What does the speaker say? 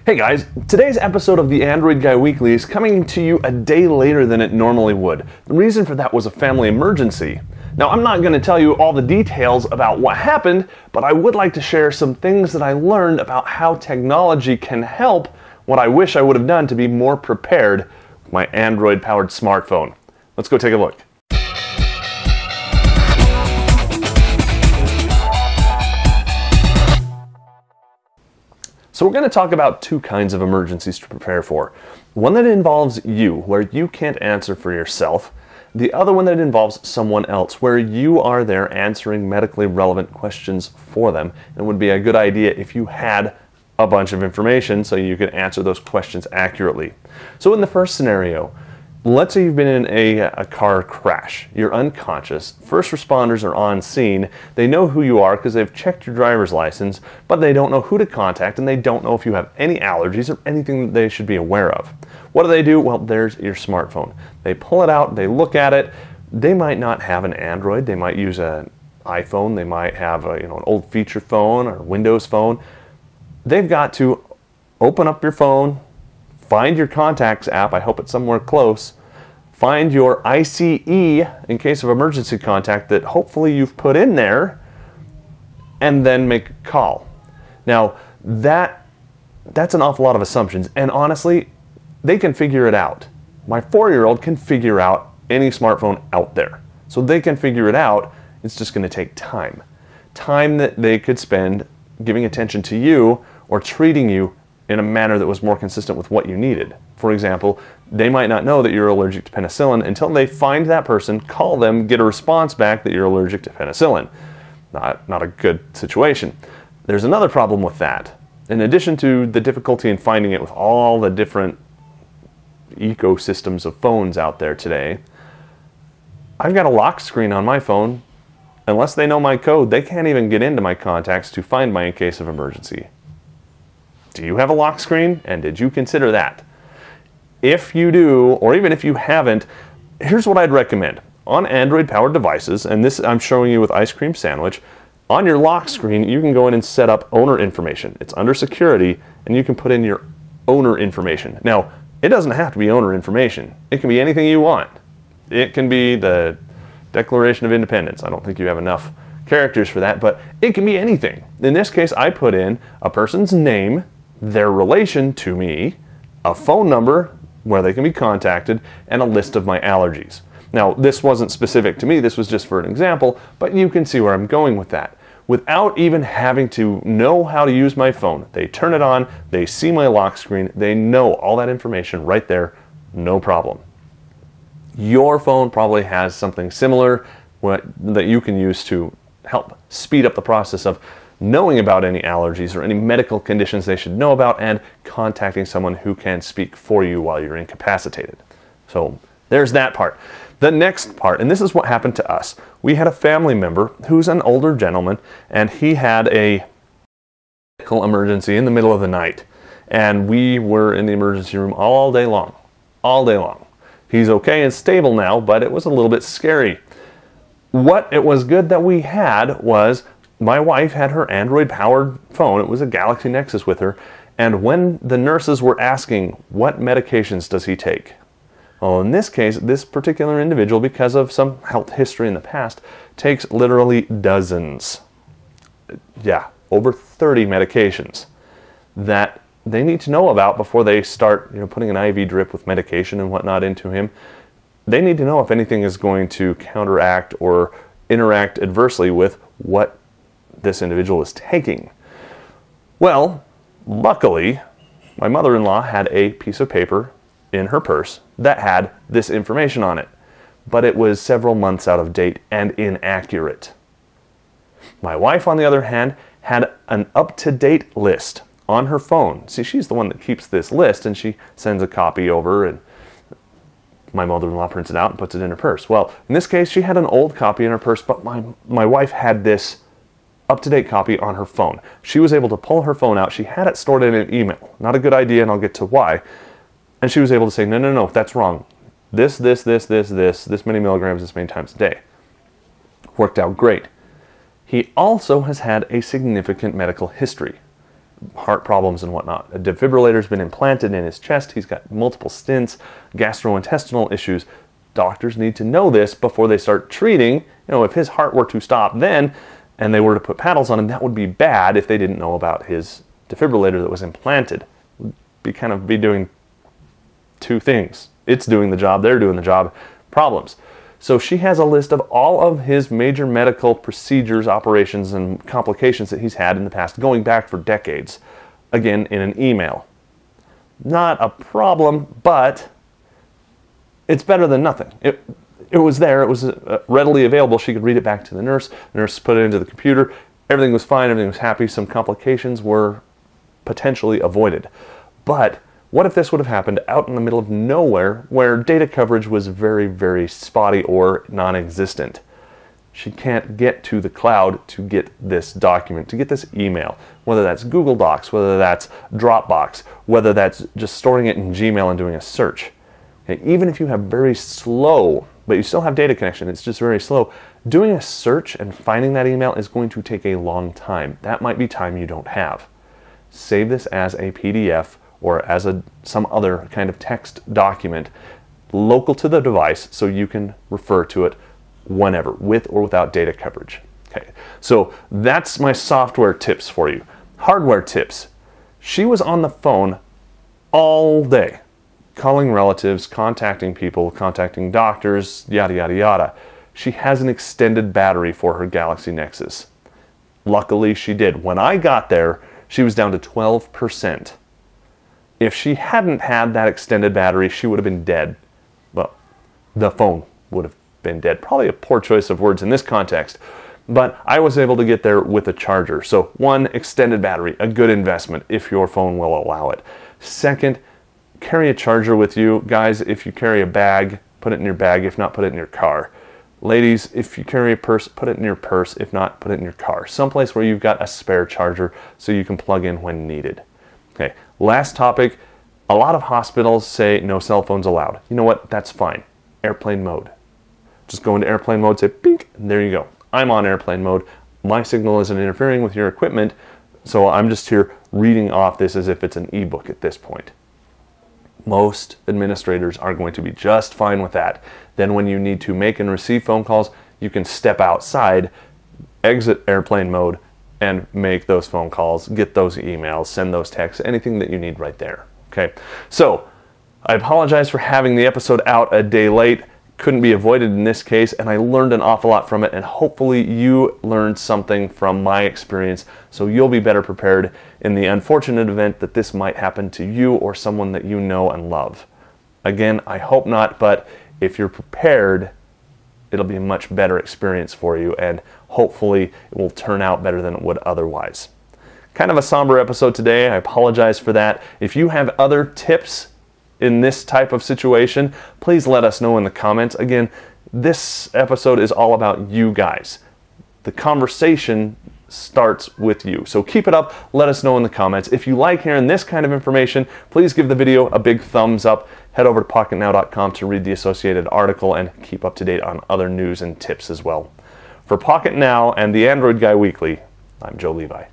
Hey guys, today's episode of the Android Guy Weekly is coming to you a day later than it normally would. The reason for that was a family emergency. Now, I'm not going to tell you all the details about what happened, but I would like to share some things that I learned about how technology can help what I wish I would have done to be more prepared with my Android-powered smartphone. Let's go take a look. So we're going to talk about two kinds of emergencies to prepare for. One that involves you, where you can't answer for yourself. The other one that involves someone else, where you are there answering medically relevant questions for them. It would be a good idea if you had a bunch of information so you could answer those questions accurately. So in the first scenario, let's say you've been in a car crash. You're unconscious. First responders are on scene. They know who you are because they've checked your driver's license, but they don't know who to contact and they don't know if you have any allergies or anything that they should be aware of. What do? Well, there's your smartphone. They pull it out, they look at it. They might not have an Android. They might use an iPhone. They might have an old feature phone or Windows phone. They've got to open up your phone, find your contacts app, I hope it's somewhere close, find your ICE in case of emergency contact that hopefully you've put in there, and then make a call. Now, that's an awful lot of assumptions, and honestly, they can figure it out. My 4-year-old can figure out any smartphone out there. So they can figure it out, it's just going to take time. Time that they could spend giving attention to you or treating you in a manner that was more consistent with what you needed. For example, they might not know that you're allergic to penicillin until they find that person, call them, get a response back that you're allergic to penicillin. Not a good situation. There's another problem with that. In addition to the difficulty in finding it with all the different ecosystems of phones out there today, I've got a lock screen on my phone. Unless they know my code, they can't even get into my contacts to find me in case of emergency. Do you have a lock screen? And did you consider that? If you do, or even if you haven't, here's what I'd recommend. On Android-powered devices, and this I'm showing you with Ice Cream Sandwich, on your lock screen, you can go in and set up owner information. It's under security, and you can put in your owner information. Now, it doesn't have to be owner information. It can be anything you want. It can be the Declaration of Independence. I don't think you have enough characters for that, but it can be anything. In this case, I put in a person's name, their relation to me, a phone number where they can be contacted, and a list of my allergies. Now, this wasn't specific to me, this was just for an example, but you can see where I'm going with that. Without even having to know how to use my phone, they turn it on, they see my lock screen, they know all that information right there, no problem. Your phone probably has something similar that you can use to help speed up the process of knowing about any allergies or any medical conditions they should know about and contacting someone who can speak for you while you're incapacitated. So there's that part. The next part, and this is what happened to us. We had a family member who's an older gentleman, and he had a medical emergency in the middle of the night. And we were in the emergency room all day long. All day long. He's okay and stable now, but it was a little bit scary. What it was good that we had was my wife had her Android-powered phone. It was a Galaxy Nexus with her. And when the nurses were asking, what medications does he take? Well, in this case, this particular individual, because of some health history in the past, takes literally dozens. Yeah, over 30 medications that they need to know about before they start putting an IV drip with medication and whatnot into him. They need to know if anything is going to counteract or interact adversely with what this individual is taking. Well, luckily, my mother-in-law had a piece of paper in her purse that had this information on it, but it was several months out of date and inaccurate. My wife, on the other hand, had an up-to-date list on her phone. See, she's the one that keeps this list, and she sends a copy over, and my mother-in-law prints it out and puts it in her purse. Well, in this case, she had an old copy in her purse, but my wife had this up-to-date copy on her phone. She was able to pull her phone out. She had it stored in an email. Not a good idea, and I'll get to why. And she was able to say, no, that's wrong. This many milligrams, this many times a day. Worked out great. He also has had a significant medical history. heart problems and whatnot. A defibrillator's been implanted in his chest. He's got multiple stents, gastrointestinal issues. Doctors need to know this before they start treating. You know, if his heart were to stop then and they were to put paddles on him, that would be bad if they didn't know about his defibrillator that was implanted. Be doing two things. It's doing the job, they're doing the job, problems. So she has a list of all of his major medical procedures, operations, and complications that he's had in the past, going back for decades. Again, in an email. Not a problem, but it's better than nothing. It was there, it was readily available. She could read it back to the nurse put it into the computer. Everything was fine, everything was happy. Some complications were potentially avoided. But what if this would have happened out in the middle of nowhere where data coverage was very, very spotty or non-existent? She can't get to the cloud to get this document, to get this email, whether that's Google Docs, whether that's Dropbox, whether that's just storing it in Gmail and doing a search. Okay, even if you have very slow, but you still have data connection, it's just very slow, doing a search and finding that email is going to take a long time. That might be time you don't have. Save this as a PDF or as some other kind of text document local to the device so you can refer to it whenever, with or without data coverage. Okay, so that's my software tips for you. Hardware tips. She was on the phone all day, calling relatives, contacting people, contacting doctors, yada, yada, yada. She has an extended battery for her Galaxy Nexus. Luckily, she did. When I got there, she was down to 12%. If she hadn't had that extended battery, she would have been dead. Well, the phone would have been dead. Probably a poor choice of words in this context. But I was able to get there with a charger. So one, extended battery, a good investment if your phone will allow it. Second, carry a charger with you. Guys, if you carry a bag, put it in your bag. If not, put it in your car. Ladies, if you carry a purse, put it in your purse. If not, put it in your car. Someplace where you've got a spare charger so you can plug in when needed. Okay, last topic. A lot of hospitals say no cell phones allowed. You know what? That's fine. Airplane mode. Just go into airplane mode, say pink, and there you go. I'm on airplane mode. My signal isn't interfering with your equipment, so I'm just here reading off this as if it's an ebook at this point. Most administrators are going to be just fine with that. Then when you need to make and receive phone calls, you can step outside, exit airplane mode, and make those phone calls, get those emails, send those texts, anything that you need right there. Okay, so I apologize for having the episode out a day late. Couldn't be avoided in this case, and I learned an awful lot from it, and hopefully you learned something from my experience so you'll be better prepared in the unfortunate event that this might happen to you or someone that you know and love. Again, I hope not, but if you're prepared, it'll be a much better experience for you, and hopefully it will turn out better than it would otherwise. Kind of a somber episode today. I apologize for that. If you have other tips in this type of situation, please let us know in the comments. Again, this episode is all about you guys. The conversation starts with you. So keep it up. Let us know in the comments. If you like hearing this kind of information, please give the video a big thumbs up. Head over to Pocketnow.com to read the associated article and keep up to date on other news and tips as well. For Pocketnow and the Android Guy Weekly, I'm Joe Levi.